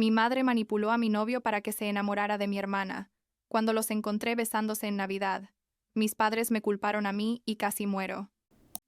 Mi madre manipuló a mi novio para que se enamorara de mi hermana. Cuando los encontré besándose en Navidad, mis padres me culparon a mí y casi muero.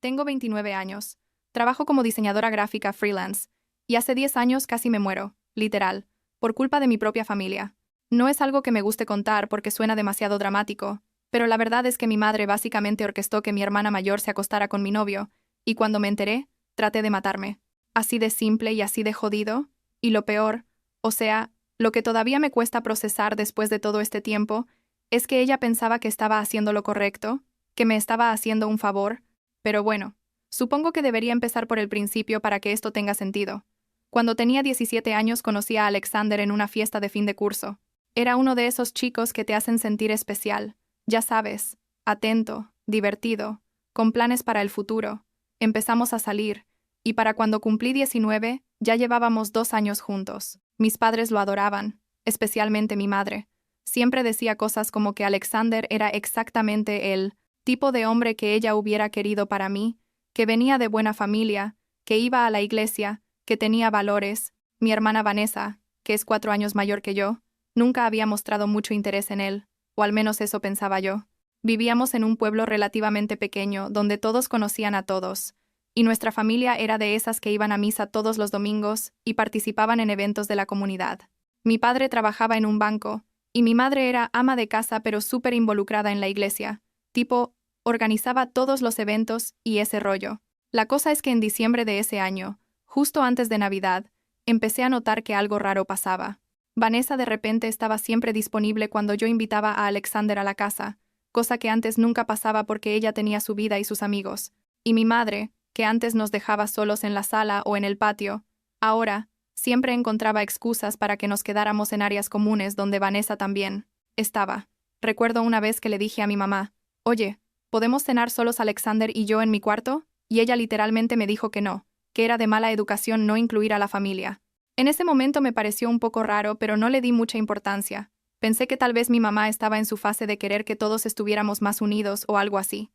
Tengo 29 años. Trabajo como diseñadora gráfica freelance. Y hace 10 años casi me muero, literal, por culpa de mi propia familia. No es algo que me guste contar porque suena demasiado dramático, pero la verdad es que mi madre básicamente orquestó que mi hermana mayor se acostara con mi novio, y cuando me enteré, traté de matarme. Así de simple y así de jodido. Y lo peor, o sea, lo que todavía me cuesta procesar después de todo este tiempo, es que ella pensaba que estaba haciendo lo correcto, que me estaba haciendo un favor, pero bueno, supongo que debería empezar por el principio para que esto tenga sentido. Cuando tenía 17 años conocí a Alexander en una fiesta de fin de curso. Era uno de esos chicos que te hacen sentir especial, ya sabes, atento, divertido, con planes para el futuro. Empezamos a salir, y para cuando cumplí 19, ya llevábamos 2 años juntos. Mis padres lo adoraban, especialmente mi madre. Siempre decía cosas como que Alexander era exactamente el tipo de hombre que ella hubiera querido para mí, que venía de buena familia, que iba a la iglesia, que tenía valores. Mi hermana Vanessa, que es 4 años mayor que yo, nunca había mostrado mucho interés en él, o al menos eso pensaba yo. Vivíamos en un pueblo relativamente pequeño, donde todos conocían a todos, y nuestra familia era de esas que iban a misa todos los domingos y participaban en eventos de la comunidad. Mi padre trabajaba en un banco, y mi madre era ama de casa pero súper involucrada en la iglesia, tipo, organizaba todos los eventos y ese rollo. La cosa es que en diciembre de ese año, justo antes de Navidad, empecé a notar que algo raro pasaba. Vanessa de repente estaba siempre disponible cuando yo invitaba a Alexander a la casa, cosa que antes nunca pasaba porque ella tenía su vida y sus amigos. Y mi madre, que antes nos dejaba solos en la sala o en el patio, ahora, siempre encontraba excusas para que nos quedáramos en áreas comunes donde Vanessa también estaba. Recuerdo una vez que le dije a mi mamá, «Oye, ¿podemos cenar solos Alexander y yo en mi cuarto?» Y ella literalmente me dijo que no, que era de mala educación no incluir a la familia. En ese momento me pareció un poco raro, pero no le di mucha importancia. Pensé que tal vez mi mamá estaba en su fase de querer que todos estuviéramos más unidos o algo así.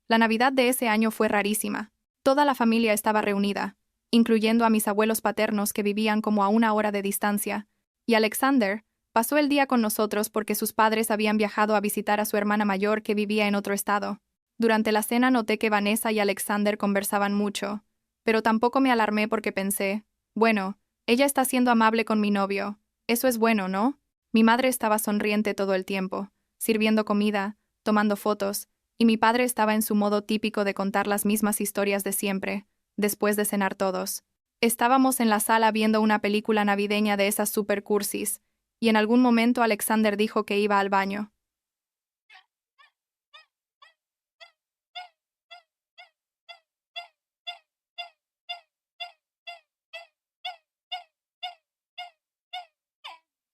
La Navidad de ese año fue rarísima. Toda la familia estaba reunida, incluyendo a mis abuelos paternos que vivían como a 1 hora de distancia, y Alexander pasó el día con nosotros porque sus padres habían viajado a visitar a su hermana mayor que vivía en otro estado. Durante la cena noté que Vanessa y Alexander conversaban mucho, pero tampoco me alarmé porque pensé, bueno, ella está siendo amable con mi novio, eso es bueno, ¿no? Mi madre estaba sonriente todo el tiempo, sirviendo comida, tomando fotos, y mi padre estaba en su modo típico de contar las mismas historias de siempre, después de cenar todos. Estábamos en la sala viendo una película navideña de esas super cursis, y en algún momento Alexander dijo que iba al baño.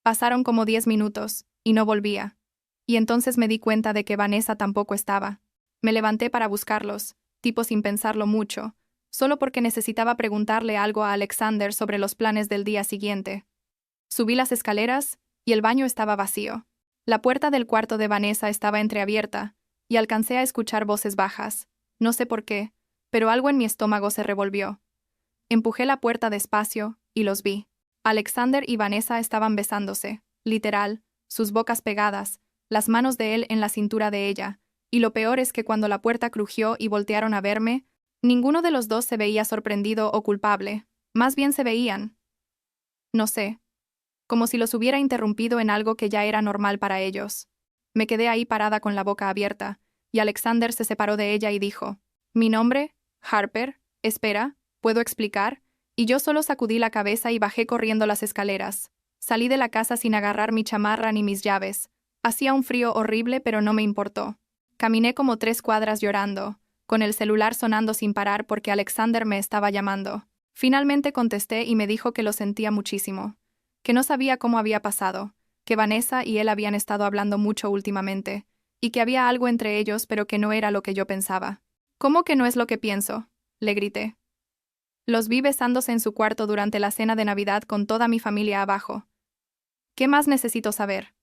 Pasaron como 10 minutos, y no volvía. Y entonces me di cuenta de que Vanessa tampoco estaba. Me levanté para buscarlos, tipo sin pensarlo mucho, solo porque necesitaba preguntarle algo a Alexander sobre los planes del día siguiente. Subí las escaleras, y el baño estaba vacío. La puerta del cuarto de Vanessa estaba entreabierta, y alcancé a escuchar voces bajas. No sé por qué, pero algo en mi estómago se revolvió. Empujé la puerta despacio, y los vi. Alexander y Vanessa estaban besándose, literal, sus bocas pegadas, las manos de él en la cintura de ella, y lo peor es que cuando la puerta crujió y voltearon a verme, ninguno de los dos se veía sorprendido o culpable, más bien se veían, no sé, como si los hubiera interrumpido en algo que ya era normal para ellos. Me quedé ahí parada con la boca abierta, y Alexander se separó de ella y dijo, «¿Mi nombre? Harper, espera, ¿puedo explicar?» Y yo solo sacudí la cabeza y bajé corriendo las escaleras. Salí de la casa sin agarrar mi chamarra ni mis llaves. Hacía un frío horrible, pero no me importó. Caminé como 3 cuadras llorando, con el celular sonando sin parar porque Alexander me estaba llamando. Finalmente contesté y me dijo que lo sentía muchísimo, que no sabía cómo había pasado, que Vanessa y él habían estado hablando mucho últimamente, y que había algo entre ellos pero que no era lo que yo pensaba. «¿Cómo que no es lo que pienso?», le grité. Los vi besándose en su cuarto durante la cena de Navidad con toda mi familia abajo. ¿Qué más necesito saber?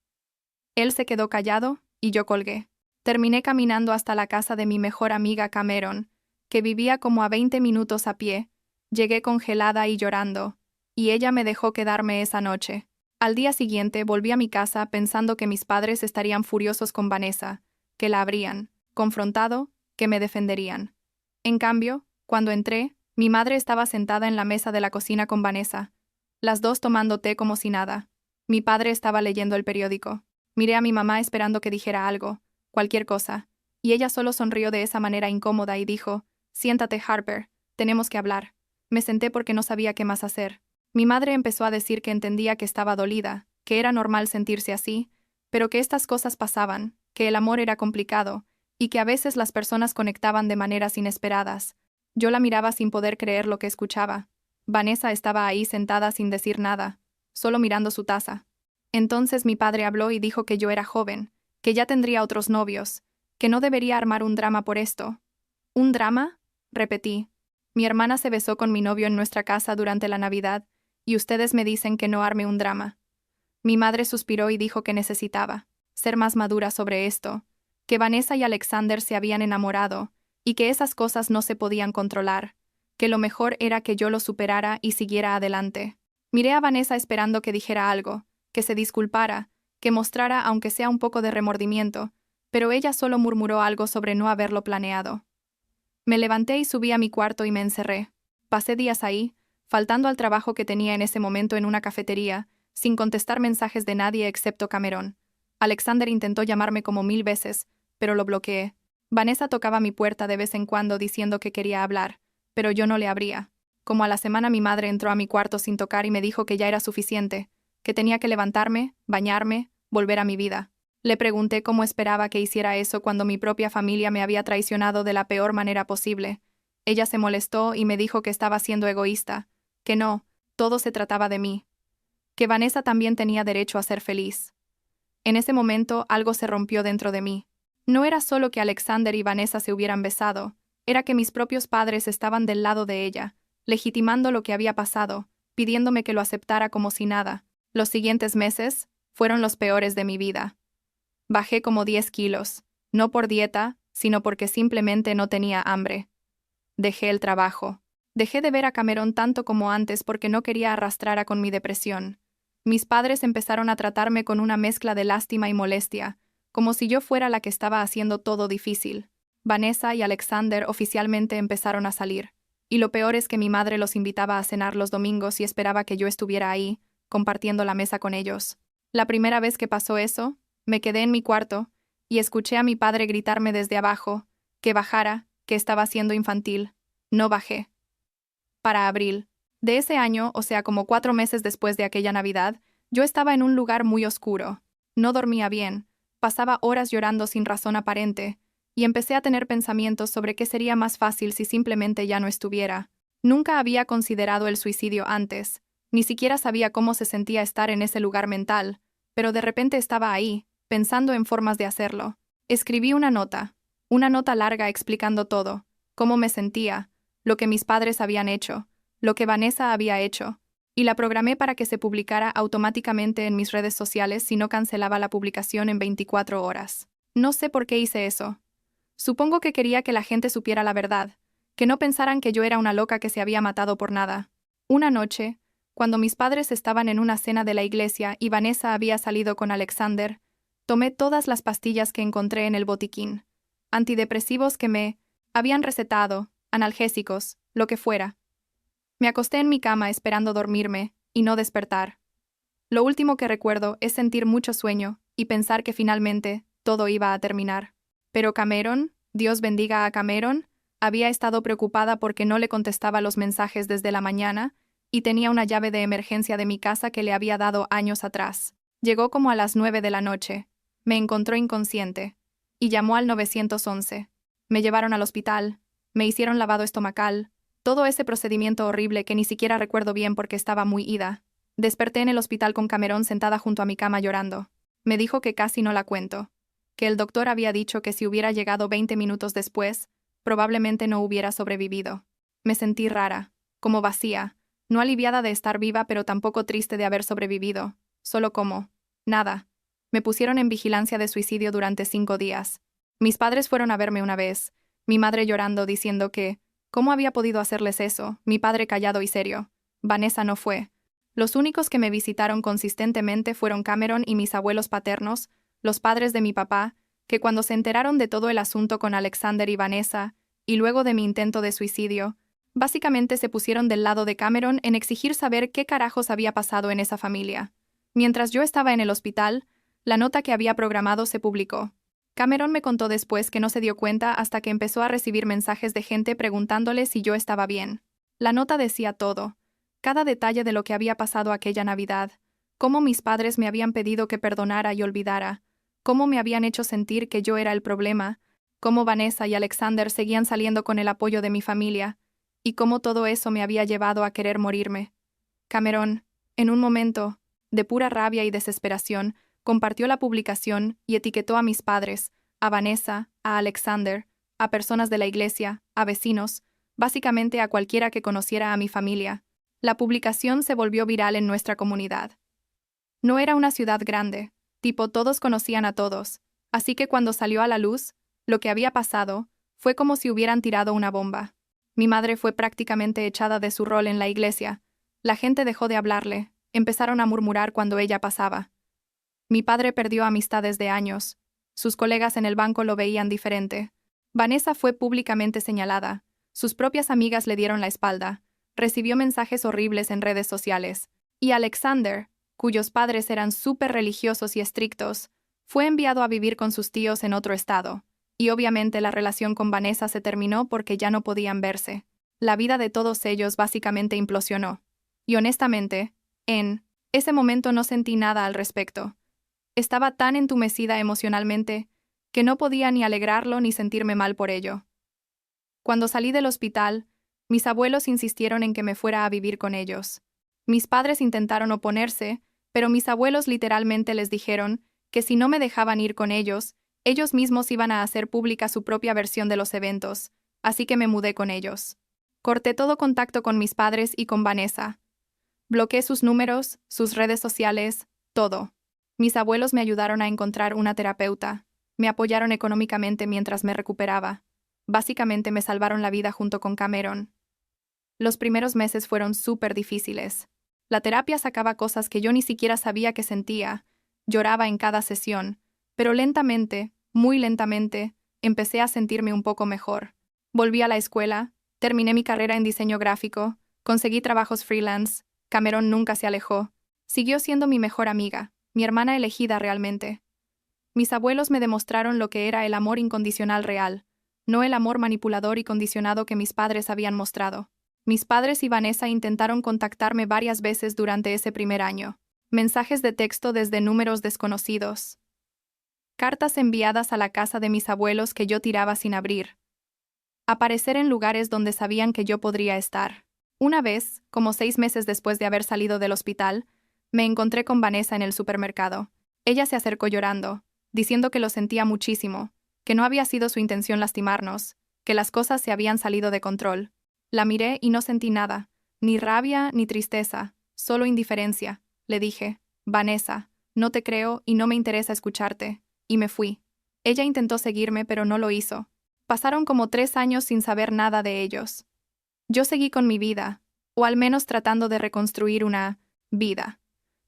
Él se quedó callado, y yo colgué. Terminé caminando hasta la casa de mi mejor amiga Cameron, que vivía como a 20 minutos a pie. Llegué congelada y llorando, y ella me dejó quedarme esa noche. Al día siguiente volví a mi casa pensando que mis padres estarían furiosos con Vanessa, que la habrían confrontado, que me defenderían. En cambio, cuando entré, mi madre estaba sentada en la mesa de la cocina con Vanessa, las dos tomando té como si nada. Mi padre estaba leyendo el periódico. Miré a mi mamá esperando que dijera algo, cualquier cosa, y ella solo sonrió de esa manera incómoda y dijo: «Siéntate, Harper, tenemos que hablar». Me senté porque no sabía qué más hacer. Mi madre empezó a decir que entendía que estaba dolida, que era normal sentirse así, pero que estas cosas pasaban, que el amor era complicado, y que a veces las personas conectaban de maneras inesperadas. Yo la miraba sin poder creer lo que escuchaba. Vanessa estaba ahí sentada sin decir nada, solo mirando su taza. Entonces mi padre habló y dijo que yo era joven, que ya tendría otros novios, que no debería armar un drama por esto. ¿Un drama?, repetí. Mi hermana se besó con mi novio en nuestra casa durante la Navidad, y ustedes me dicen que no arme un drama. Mi madre suspiró y dijo que necesitaba ser más madura sobre esto, que Vanessa y Alexander se habían enamorado, y que esas cosas no se podían controlar, que lo mejor era que yo lo superara y siguiera adelante. Miré a Vanessa esperando que dijera algo, que se disculpara, que mostrara aunque sea un poco de remordimiento, pero ella solo murmuró algo sobre no haberlo planeado. Me levanté y subí a mi cuarto y me encerré. Pasé días ahí, faltando al trabajo que tenía en ese momento en una cafetería, sin contestar mensajes de nadie excepto Cameron. Alexander intentó llamarme como 1000 veces, pero lo bloqueé. Vanessa tocaba mi puerta de vez en cuando diciendo que quería hablar, pero yo no le abría. Como a la semana mi madre entró a mi cuarto sin tocar y me dijo que ya era suficiente, que tenía que levantarme, bañarme, volver a mi vida. Le pregunté cómo esperaba que hiciera eso cuando mi propia familia me había traicionado de la peor manera posible. Ella se molestó y me dijo que estaba siendo egoísta, que no, todo se trataba de mí, que Vanessa también tenía derecho a ser feliz. En ese momento algo se rompió dentro de mí. No era solo que Alexander y Vanessa se hubieran besado, era que mis propios padres estaban del lado de ella, legitimando lo que había pasado, pidiéndome que lo aceptara como si nada. Los siguientes meses fueron los peores de mi vida. Bajé como 10 kilos, no por dieta, sino porque simplemente no tenía hambre. Dejé el trabajo. Dejé de ver a Cameron tanto como antes porque no quería arrastrarla con mi depresión. Mis padres empezaron a tratarme con una mezcla de lástima y molestia, como si yo fuera la que estaba haciendo todo difícil. Vanessa y Alexander oficialmente empezaron a salir, y lo peor es que mi madre los invitaba a cenar los domingos y esperaba que yo estuviera ahí, compartiendo la mesa con ellos. La primera vez que pasó eso, me quedé en mi cuarto, y escuché a mi padre gritarme desde abajo, que bajara, que estaba siendo infantil. No bajé. Para abril de ese año, o sea, como 4 meses después de aquella Navidad, yo estaba en un lugar muy oscuro. No dormía bien, pasaba horas llorando sin razón aparente, y empecé a tener pensamientos sobre qué sería más fácil si simplemente ya no estuviera. Nunca había considerado el suicidio antes, ni siquiera sabía cómo se sentía estar en ese lugar mental, pero de repente estaba ahí, pensando en formas de hacerlo. Escribí una nota larga explicando todo, cómo me sentía, lo que mis padres habían hecho, lo que Vanessa había hecho, y la programé para que se publicara automáticamente en mis redes sociales si no cancelaba la publicación en 24 horas. No sé por qué hice eso. Supongo que quería que la gente supiera la verdad, que no pensaran que yo era una loca que se había matado por nada. Una noche, cuando mis padres estaban en una cena de la iglesia y Vanessa había salido con Alexander, tomé todas las pastillas que encontré en el botiquín, antidepresivos que me habían recetado, analgésicos, lo que fuera. Me acosté en mi cama esperando dormirme y no despertar. Lo último que recuerdo es sentir mucho sueño y pensar que finalmente todo iba a terminar. Pero Cameron, Dios bendiga a Cameron, había estado preocupada porque no le contestaba los mensajes desde la mañana y tenía una llave de emergencia de mi casa que le había dado años atrás. Llegó como a las 9 de la noche. Me encontró inconsciente y llamó al 911. Me llevaron al hospital, me hicieron lavado estomacal, todo ese procedimiento horrible que ni siquiera recuerdo bien porque estaba muy ida. Desperté en el hospital con Cameron sentada junto a mi cama llorando. Me dijo que casi no la cuento, que el doctor había dicho que si hubiera llegado 20 minutos después, probablemente no hubiera sobrevivido. Me sentí rara, como vacía, no aliviada de estar viva pero tampoco triste de haber sobrevivido, solo como nada. Me pusieron en vigilancia de suicidio durante 5 días. Mis padres fueron a verme una vez, mi madre llorando diciendo que ¿cómo había podido hacerles eso? Mi padre callado y serio. Vanessa no fue. Los únicos que me visitaron consistentemente fueron Cameron y mis abuelos paternos, los padres de mi papá, que cuando se enteraron de todo el asunto con Alexander y Vanessa, y luego de mi intento de suicidio, básicamente se pusieron del lado de Cameron en exigir saber qué carajos había pasado en esa familia. Mientras yo estaba en el hospital, la nota que había programado se publicó. Cameron me contó después que no se dio cuenta hasta que empezó a recibir mensajes de gente preguntándole si yo estaba bien. La nota decía todo, cada detalle de lo que había pasado aquella Navidad, cómo mis padres me habían pedido que perdonara y olvidara, cómo me habían hecho sentir que yo era el problema, cómo Vanessa y Alexander seguían saliendo con el apoyo de mi familia, y cómo todo eso me había llevado a querer morirme. Cameron, en un momento, de pura rabia y desesperación, compartió la publicación y etiquetó a mis padres, a Vanessa, a Alexander, a personas de la iglesia, a vecinos, básicamente a cualquiera que conociera a mi familia. La publicación se volvió viral en nuestra comunidad. No era una ciudad grande, tipo todos conocían a todos, así que cuando salió a la luz, lo que había pasado, fue como si hubieran tirado una bomba. Mi madre fue prácticamente echada de su rol en la iglesia. La gente dejó de hablarle, empezaron a murmurar cuando ella pasaba. Mi padre perdió amistades de años. Sus colegas en el banco lo veían diferente. Vanessa fue públicamente señalada. Sus propias amigas le dieron la espalda. Recibió mensajes horribles en redes sociales. Y Alexander, cuyos padres eran súper religiosos y estrictos, fue enviado a vivir con sus tíos en otro estado. Y obviamente la relación con Vanessa se terminó porque ya no podían verse. La vida de todos ellos básicamente implosionó. Y honestamente, en ese momento no sentí nada al respecto. Estaba tan entumecida emocionalmente que no podía ni alegrarlo ni sentirme mal por ello. Cuando salí del hospital, mis abuelos insistieron en que me fuera a vivir con ellos. Mis padres intentaron oponerse, pero mis abuelos literalmente les dijeron que si no me dejaban ir con ellos mismos iban a hacer pública su propia versión de los eventos, así que me mudé con ellos. Corté todo contacto con mis padres y con Vanessa. Bloqueé sus números, sus redes sociales, todo. Mis abuelos me ayudaron a encontrar una terapeuta, me apoyaron económicamente mientras me recuperaba. Básicamente me salvaron la vida junto con Cameron. Los primeros meses fueron súper difíciles. La terapia sacaba cosas que yo ni siquiera sabía que sentía. Lloraba en cada sesión, pero lentamente, muy lentamente, empecé a sentirme un poco mejor. Volví a la escuela, terminé mi carrera en diseño gráfico, conseguí trabajos freelance. Cameron nunca se alejó. Siguió siendo mi mejor amiga, mi hermana elegida realmente. Mis abuelos me demostraron lo que era el amor incondicional real, no el amor manipulador y condicionado que mis padres habían mostrado. Mis padres y Vanessa intentaron contactarme varias veces durante ese primer año. Mensajes de texto desde números desconocidos. Cartas enviadas a la casa de mis abuelos que yo tiraba sin abrir. Aparecer en lugares donde sabían que yo podría estar. Una vez, como 6 meses después de haber salido del hospital, me encontré con Vanessa en el supermercado. Ella se acercó llorando, diciendo que lo sentía muchísimo, que no había sido su intención lastimarnos, que las cosas se habían salido de control. La miré y no sentí nada, ni rabia ni tristeza, solo indiferencia. Le dije, Vanessa, no te creo y no me interesa escucharte, y me fui. Ella intentó seguirme pero no lo hizo. Pasaron como 3 años sin saber nada de ellos. Yo seguí con mi vida, o al menos tratando de reconstruir una vida.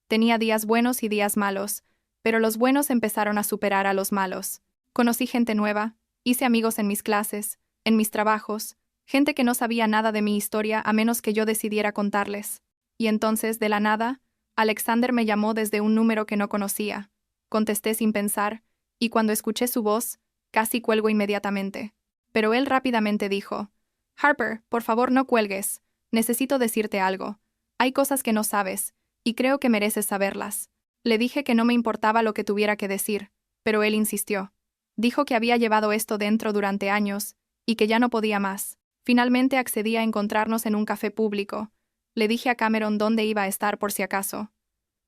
Tenía días buenos y días malos, pero los buenos empezaron a superar a los malos. Conocí gente nueva, hice amigos en mis clases, en mis trabajos, gente que no sabía nada de mi historia a menos que yo decidiera contarles. Y entonces, de la nada, Alexander me llamó desde un número que no conocía. Contesté sin pensar, y cuando escuché su voz, casi cuelgo inmediatamente. Pero él rápidamente dijo, Harper, por favor no cuelgues. Necesito decirte algo. Hay cosas que no sabes, y creo que mereces saberlas. Le dije que no me importaba lo que tuviera que decir, pero él insistió. Dijo que había llevado esto dentro durante años, y que ya no podía más. Finalmente accedí a encontrarnos en un café público. Le dije a Cameron dónde iba a estar por si acaso.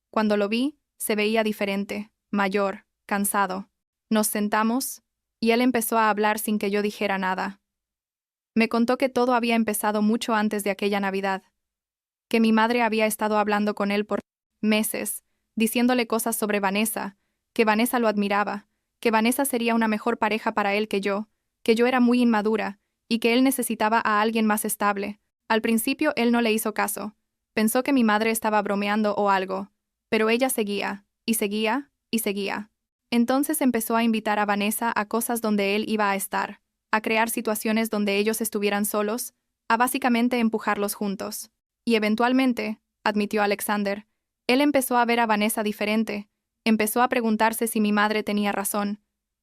Cuando lo vi, se veía diferente, mayor, cansado. Nos sentamos, y él empezó a hablar sin que yo dijera nada. Me contó que todo había empezado mucho antes de aquella Navidad, que mi madre había estado hablando con él por meses, diciéndole cosas sobre Vanessa, que Vanessa lo admiraba, que Vanessa sería una mejor pareja para él que yo era muy inmadura, y que él necesitaba a alguien más estable. Al principio él no le hizo caso, Pensó que mi madre estaba bromeando o algo, pero ella seguía, y seguía, y seguía. Entonces empezó a invitar a Vanessa a cosas donde él iba a estar, a crear situaciones donde ellos estuvieran solos, a básicamente empujarlos juntos. Y eventualmente, admitió Alexander, él empezó a ver a Vanessa diferente, empezó a preguntarse si mi madre tenía razón.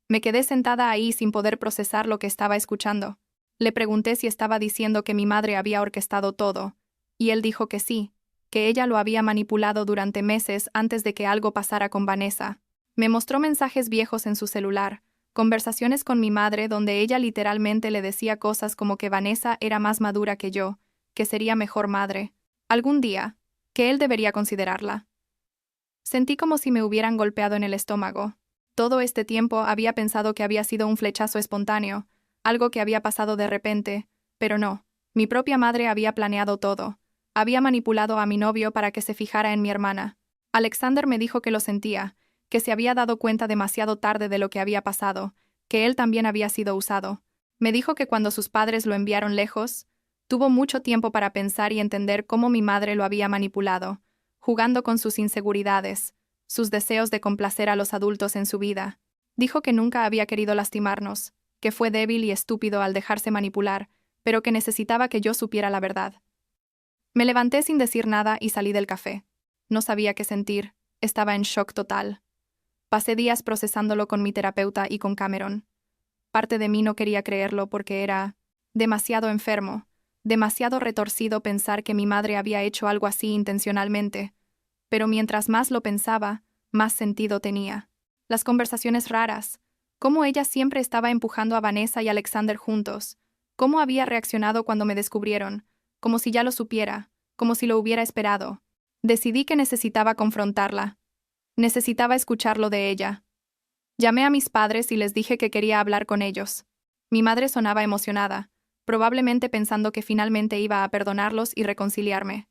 Me quedé sentada ahí sin poder procesar lo que estaba escuchando. Le pregunté si estaba diciendo que mi madre había orquestado todo, y él dijo que sí, que ella lo había manipulado durante meses antes de que algo pasara con Vanessa. Me mostró mensajes viejos en su celular, conversaciones con mi madre donde ella literalmente le decía cosas como que Vanessa era más madura que yo, que sería mejor madre, algún día, que él debería considerarla. Sentí como si me hubieran golpeado en el estómago. Todo este tiempo había pensado que había sido un flechazo espontáneo, algo que había pasado de repente, pero no. Mi propia madre había planeado todo. Había manipulado a mi novio para que se fijara en mi hermana. Alexander me dijo que lo sentía, que se había dado cuenta demasiado tarde de lo que había pasado, que él también había sido usado. Me dijo que cuando sus padres lo enviaron lejos, tuvo mucho tiempo para pensar y entender cómo mi madre lo había manipulado, jugando con sus inseguridades, sus deseos de complacer a los adultos en su vida. Dijo que nunca había querido lastimarnos, que fue débil y estúpido al dejarse manipular, pero que necesitaba que yo supiera la verdad. Me levanté sin decir nada y salí del café. No sabía qué sentir, estaba en shock total. Pasé días procesándolo con mi terapeuta y con Cameron. Parte de mí no quería creerlo porque era demasiado enfermo, demasiado retorcido pensar que mi madre había hecho algo así intencionalmente, pero mientras más lo pensaba, más sentido tenía. Las conversaciones raras, cómo ella siempre estaba empujando a Vanessa y Alexander juntos, cómo había reaccionado cuando me descubrieron, como si ya lo supiera, como si lo hubiera esperado. Decidí que necesitaba confrontarla. Necesitaba escucharlo de ella. Llamé a mis padres y les dije que quería hablar con ellos. Mi madre sonaba emocionada, probablemente pensando que finalmente iba a perdonarlos y reconciliarme.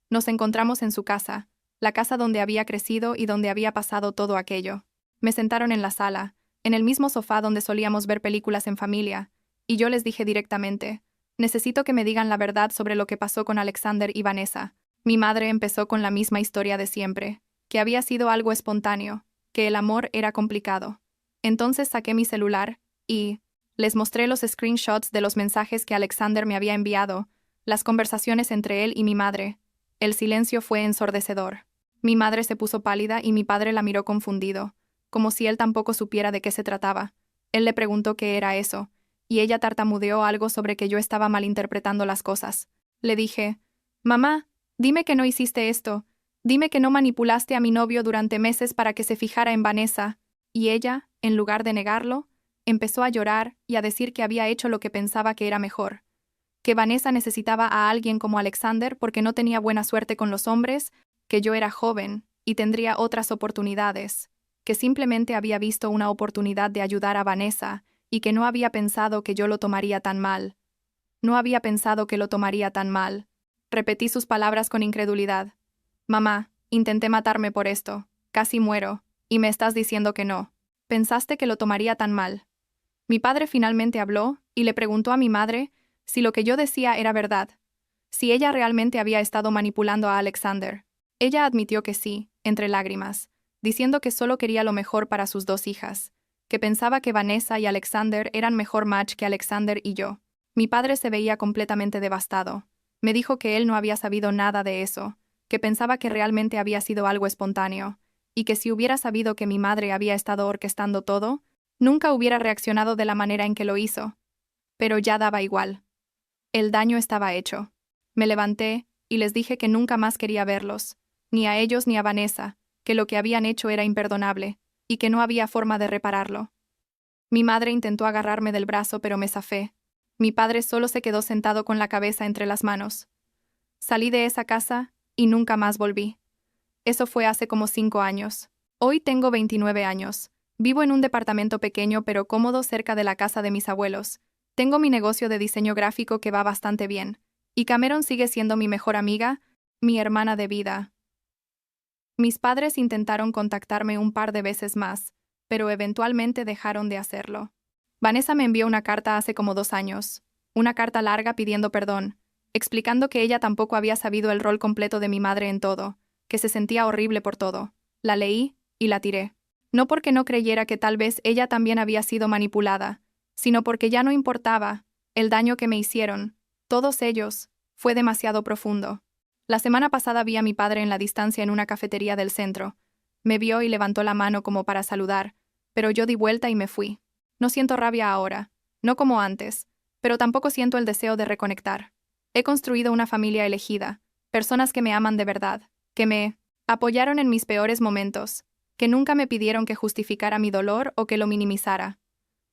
Nos encontramos en su casa, la casa donde había crecido y donde había pasado todo aquello. Me sentaron en la sala, en el mismo sofá donde solíamos ver películas en familia, y yo les dije directamente, necesito que me digan la verdad sobre lo que pasó con Alexander y Vanessa. Mi madre empezó con la misma historia de siempre, que había sido algo espontáneo, que el amor era complicado. Entonces saqué mi celular y les mostré los screenshots de los mensajes que Alexander me había enviado, las conversaciones entre él y mi madre. El silencio fue ensordecedor. Mi madre se puso pálida y mi padre la miró confundido, como si él tampoco supiera de qué se trataba. Él le preguntó qué era eso, y ella tartamudeó algo sobre que yo estaba malinterpretando las cosas. Le dije, «Mamá, dime que no hiciste esto. Dime que no manipulaste a mi novio durante meses para que se fijara en Vanessa». Y ella, en lugar de negarlo, empezó a llorar y a decir que había hecho lo que pensaba que era mejor. Que Vanessa necesitaba a alguien como Alexander porque no tenía buena suerte con los hombres, que yo era joven y tendría otras oportunidades, que simplemente había visto una oportunidad de ayudar a Vanessa y que no había pensado que yo lo tomaría tan mal. No había pensado que lo tomaría tan mal. Repetí sus palabras con incredulidad. «Mamá, intenté matarme por esto. Casi muero. Y me estás diciendo que no. ¿Pensaste que lo tomaría tan mal?» Mi padre finalmente habló y le preguntó a mi madre si lo que yo decía era verdad, si ella realmente había estado manipulando a Alexander. Ella admitió que sí, entre lágrimas, diciendo que solo quería lo mejor para sus dos hijas, que pensaba que Vanessa y Alexander eran mejor match que Alexander y yo. Mi padre se veía completamente devastado. Me dijo que él no había sabido nada de eso, que pensaba que realmente había sido algo espontáneo, y que si hubiera sabido que mi madre había estado orquestando todo, nunca hubiera reaccionado de la manera en que lo hizo. Pero ya daba igual. El daño estaba hecho. Me levanté y les dije que nunca más quería verlos, ni a ellos ni a Vanessa, que lo que habían hecho era imperdonable, y que no había forma de repararlo. Mi madre intentó agarrarme del brazo, pero me zafé. Mi padre solo se quedó sentado con la cabeza entre las manos. Salí de esa casa y nunca más volví. Eso fue hace como 5 años. Hoy tengo 29 años. Vivo en un departamento pequeño pero cómodo cerca de la casa de mis abuelos. Tengo mi negocio de diseño gráfico que va bastante bien. Y Cameron sigue siendo mi mejor amiga, mi hermana de vida. Mis padres intentaron contactarme un par de veces más, pero eventualmente dejaron de hacerlo. Vanessa me envió una carta hace como 2 años. Una carta larga pidiendo perdón, explicando que ella tampoco había sabido el rol completo de mi madre en todo, que se sentía horrible por todo. La leí y la tiré. No porque no creyera que tal vez ella también había sido manipulada, sino porque ya no importaba, el daño que me hicieron, todos ellos, fue demasiado profundo. La semana pasada vi a mi padre en la distancia en una cafetería del centro. Me vio y levantó la mano como para saludar, pero yo di vuelta y me fui. No siento rabia ahora, no como antes, pero tampoco siento el deseo de reconectar. He construido una familia elegida, personas que me aman de verdad, que me apoyaron en mis peores momentos, que nunca me pidieron que justificara mi dolor o que lo minimizara.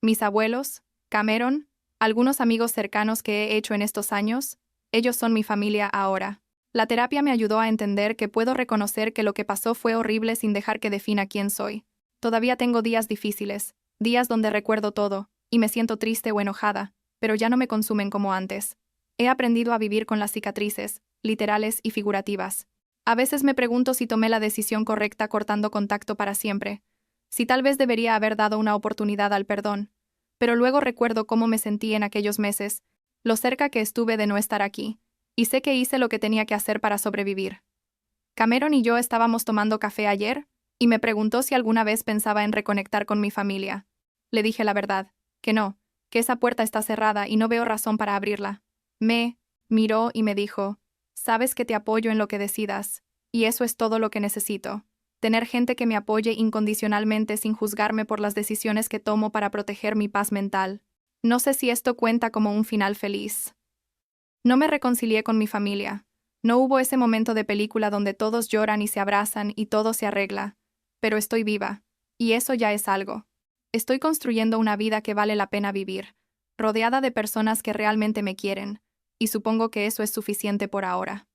Mis abuelos, Cameron, algunos amigos cercanos que he hecho en estos años, ellos son mi familia ahora. La terapia me ayudó a entender que puedo reconocer que lo que pasó fue horrible sin dejar que defina quién soy. Todavía tengo días difíciles, días donde recuerdo todo, y me siento triste o enojada, pero ya no me consumen como antes. He aprendido a vivir con las cicatrices, literales y figurativas. A veces me pregunto si tomé la decisión correcta cortando contacto para siempre, si tal vez debería haber dado una oportunidad al perdón, pero luego recuerdo cómo me sentí en aquellos meses, lo cerca que estuve de no estar aquí, y sé que hice lo que tenía que hacer para sobrevivir. Cameron y yo estábamos tomando café ayer, y me preguntó si alguna vez pensaba en reconectar con mi familia. Le dije la verdad, que no, que esa puerta está cerrada y no veo razón para abrirla. Me miró y me dijo, sabes que te apoyo en lo que decidas, y eso es todo lo que necesito. Tener gente que me apoye incondicionalmente sin juzgarme por las decisiones que tomo para proteger mi paz mental. No sé si esto cuenta como un final feliz. No me reconcilié con mi familia. No hubo ese momento de película donde todos lloran y se abrazan y todo se arregla. Pero estoy viva. Y eso ya es algo. Estoy construyendo una vida que vale la pena vivir, rodeada de personas que realmente me quieren, y supongo que eso es suficiente por ahora.